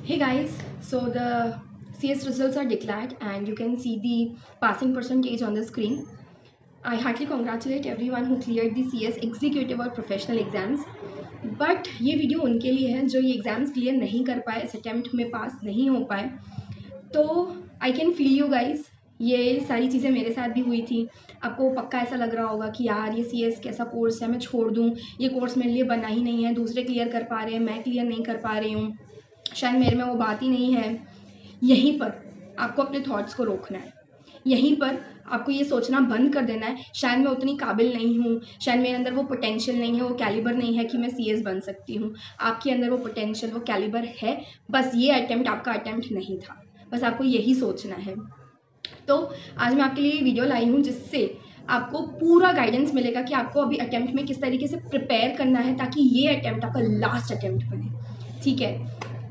Hey guys, so the CS results are declared and you can see the passing percentage on the screen. I heartily congratulate everyone who cleared the CS executive और professional exams. But ये video उनके लिए है जो ये exams clear नहीं कर पाए, इस अटैम्प्ट में पास नहीं हो पाए. तो I can feel you guys, ये सारी चीज़ें मेरे साथ भी हुई थी. आपको पक्का ऐसा लग रहा होगा कि यार ये CS कैसा कोर्स है, मैं छोड़ दूँ, ये कोर्स मेरे लिए बना ही नहीं है, दूसरे क्लियर कर पा रहे हैं, मैं क्लियर नहीं कर पा रही हूँ, शायद मेरे में वो बात ही नहीं है. यहीं पर आपको अपने थॉट्स को रोकना है. यहीं पर आपको ये सोचना बंद कर देना है शायद मैं उतनी काबिल नहीं हूँ, शायद मेरे अंदर वो पोटेंशियल नहीं है, वो कैलिबर नहीं है कि मैं CS बन सकती हूँ. आपके अंदर वो पोटेंशियल, वो कैलिबर है. बस ये अटेम्प्ट आपका अटेम्प्ट नहीं था. बस आपको यही सोचना है. तो आज मैं आपके लिए वीडियो लाई हूँ जिससे आपको पूरा गाइडेंस मिलेगा कि आपको अभी अटेम्प्ट में किस तरीके से प्रिपेयर करना है ताकि ये अटेम्प्ट आपका लास्ट अटेम्प्ट बने. ठीक है,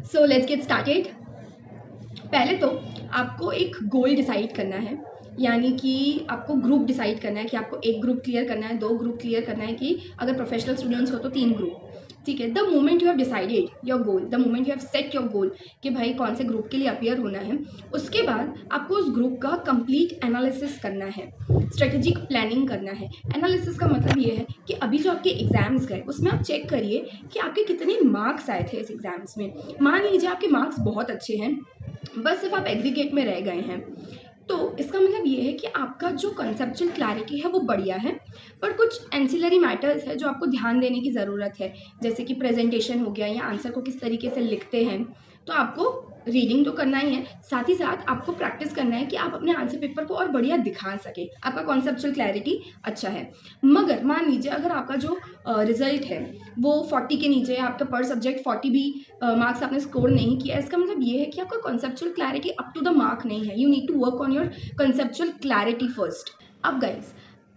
सो लेट्स गेट स्टार्टेड. पहले तो आपको एक गोल डिसाइड करना है, यानी कि आपको ग्रुप डिसाइड करना है कि आपको एक ग्रुप क्लियर करना है, 2 ग्रुप क्लियर करना है, कि अगर प्रोफेशनल स्टूडेंट्स हो तो 3 ग्रुप. ठीक है, the moment you have decided your goal, the moment you have set your goal कि भाई कौन से ग्रुप के लिए अपियर होना है, उसके बाद आपको उस ग्रुप का कंप्लीट एनालिसिस करना है, स्ट्रेटेजिक प्लानिंग करना है. एनालिसिस का मतलब ये है कि अभी जो आपके एग्जाम्स गए उसमें आप चेक करिए कि आपके कितने मार्क्स आए थे इस एग्जाम्स में. मान लीजिए आपके मार्क्स बहुत अच्छे हैं, बस सिर्फ आप एग्रीगेट में रह गए हैं, तो इसका मतलब ये है कि आपका जो कंसेप्चुअल क्लैरिटी है वो बढ़िया है, पर कुछ एंसिलरी मैटर्स है जो आपको ध्यान देने की ज़रूरत है, जैसे कि प्रेजेंटेशन हो गया या आंसर को किस तरीके से लिखते हैं. तो आपको रीडिंग तो करना ही है, साथ ही साथ आपको प्रैक्टिस करना है कि आप अपने आंसर पेपर को और बढ़िया दिखा सके, आपका कॉन्सेप्चुअल क्लैरिटी अच्छा है. मगर मान लीजिए अगर आपका जो रिजल्ट है वो 40 के नीचे है, आपका पर सब्जेक्ट 40 भी मार्क्स आपने स्कोर नहीं किया, इसका मतलब ये है कि आपका conceptual clarity up to the mark नहीं है. You need to work on your conceptual clarity first. अब गाइज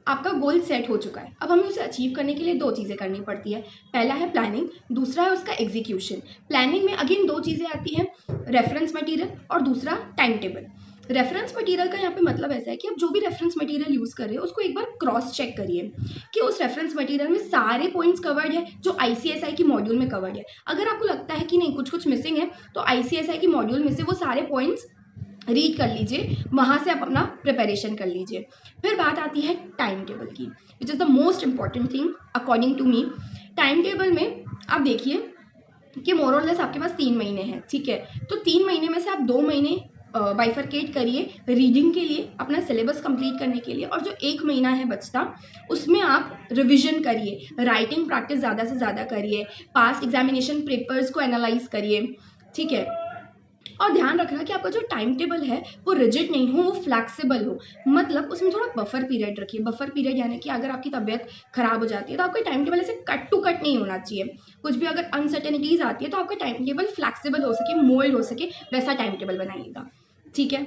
आपका गोल सेट हो चुका है, अब हमें उसे अचीव करने के लिए 2 चीज़ें करनी पड़ती है. पहला है प्लानिंग, दूसरा है उसका एग्जीक्यूशन. प्लानिंग में अगेन 2 चीज़ें आती हैं, रेफरेंस मटेरियल और दूसरा टाइम टेबल. रेफरेंस मटेरियल का यहाँ पे मतलब ऐसा है कि आप जो भी रेफरेंस मटेरियल यूज़ कर रहे हो उसको एक बार क्रॉस चेक करिए कि उस रेफरेंस मटेरियल में सारे पॉइंट्स कवर्ड है जो ICSI की मॉड्यूल में कवर्ड है. अगर आपको लगता है कि नहीं कुछ कुछ मिसिंग है तो ICSI की मॉड्यूल में से वो सारे पॉइंट्स रीड कर लीजिए, वहाँ से आप अपना प्रिपरेशन कर लीजिए. फिर बात आती है टाइम टेबल की, which is the most important thing according to me. Time table में आप देखिए कि मोर और लेस आपके पास 3 महीने हैं. ठीक है, तो 3 महीने में से आप 2 महीने बाइफरकेट करिए रीडिंग के लिए, अपना सिलेबस कंप्लीट करने के लिए, और जो 1 महीना है बचता उसमें आप रिविजन करिए, राइटिंग प्रैक्टिस ज़्यादा से ज़्यादा करिए, पास्ट एग्जामिनेशन पेपर्स को एनालाइज करिए. ठीक है, और ध्यान रखना कि आपका जो टाइम टेबल है वो रिजिड नहीं हो, वो फ्लैक्सिबल हो. मतलब उसमें थोड़ा बफर पीरियड रखिए. बफर पीरियड यानी कि अगर आपकी तबीयत खराब हो जाती है तो आपका टाइम टेबल ऐसे कट टू कट नहीं होना चाहिए. कुछ भी अगर अनसर्टेनिटीज आती है तो आपका टाइम टेबल फ्लैक्सिबल हो सके, मोल्ड हो सके, वैसा टाइम टेबल बनाइएगा. ठीक है,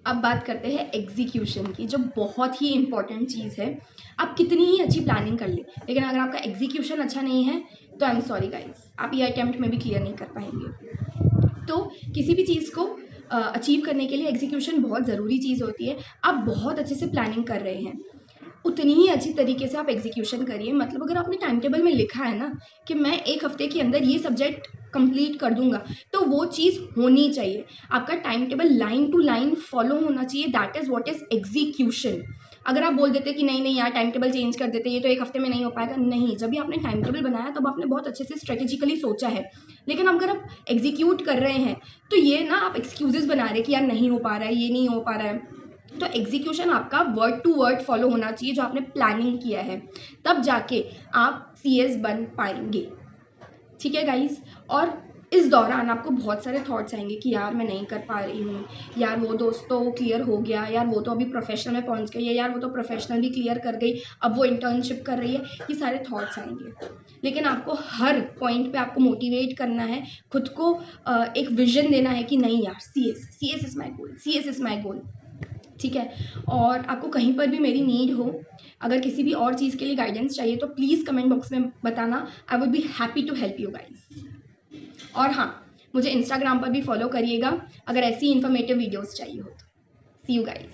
अब बात करते हैं एग्जीक्यूशन की, जो बहुत ही इंपॉर्टेंट चीज़ है. आप कितनी ही अच्छी प्लानिंग कर ले, लेकिन अगर आपका एग्जीक्यूशन अच्छा नहीं है तो आई एम सॉरी गाइज, आप ये अटेम्प्ट में भी क्लियर नहीं कर पाएंगे. तो किसी भी चीज़ को अचीव करने के लिए एग्जीक्यूशन बहुत ज़रूरी चीज़ होती है. आप बहुत अच्छे से प्लानिंग कर रहे हैं, उतनी ही अच्छी तरीके से आप एग्जीक्यूशन करिए. मतलब अगर आपने टाइम टेबल में लिखा है ना कि मैं 1 हफ्ते के अंदर ये सब्जेक्ट कंप्लीट कर दूंगा, तो वो चीज़ होनी चाहिए. आपका time table line to line follow होना चाहिए. That is what is execution. अगर आप बोल देते कि नहीं नहीं यार टाइम टेबल चेंज कर देते, ये तो 1 हफ्ते में नहीं हो पाएगा, नहीं. जब भी आपने टाइम टेबल बनाया तब आपने बहुत अच्छे से स्ट्रेटेजिकली सोचा है, लेकिन अगर आप एग्जीक्यूट कर रहे हैं तो ये ना आप एक्सक्यूजेस बना रहे कि यार नहीं हो पा रहा है, ये नहीं हो पा रहा है. तो एग्जीक्यूशन आपका वर्ड टू वर्ड फॉलो होना चाहिए जो आपने प्लानिंग किया है, तब जाके आप CS बन पाएंगे. ठीक है गाइस, और इस दौरान आपको बहुत सारे थॉट्स आएंगे कि यार मैं नहीं कर पा रही हूँ, यार वो दोस्त तो क्लियर हो गया, यार वो तो अभी प्रोफेशनल में पहुँच गई है, यार वो तो प्रोफेशनल भी क्लियर कर गई, अब वो इंटर्नशिप कर रही है. ये सारे थॉट्स आएंगे, लेकिन आपको हर पॉइंट पे आपको मोटिवेट करना है, खुद को एक विजन देना है कि नहीं यार CS is my goal, CS is my goal. ठीक है, और आपको कहीं पर भी मेरी नीड हो, अगर किसी भी और चीज़ के लिए गाइडेंस चाहिए तो प्लीज़ कमेंट बॉक्स में बताना. I would be happy to help you guys. और हाँ, मुझे इंस्टाग्राम पर भी फॉलो करिएगा अगर ऐसी इन्फॉर्मेटिव वीडियोस चाहिए हो तो. सी यू गाइज.